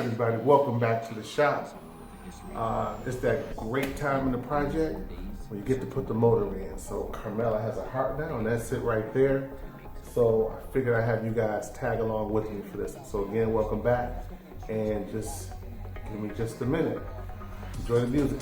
Everybody, welcome back to the shop. It's that great time in the project when you get to put the motor in. So Carmela has a heart now, and that's it right there. So I figured I'd have you guys tag along with me for this. So again, welcome back, and just give me just a minute. Enjoy the music.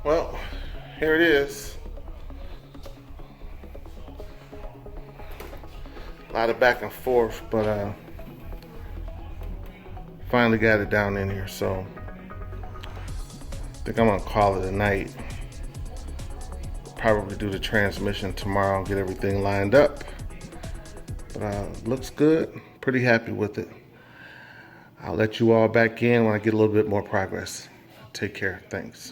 Well, here it is. A lot of back and forth, but finally got it down in here, so I think I'm gonna call it a night. Probably do the transmission tomorrow and get everything lined up. But looks good, pretty happy with it. I'll let you all back in when I get a little bit more progress. Take care, thanks.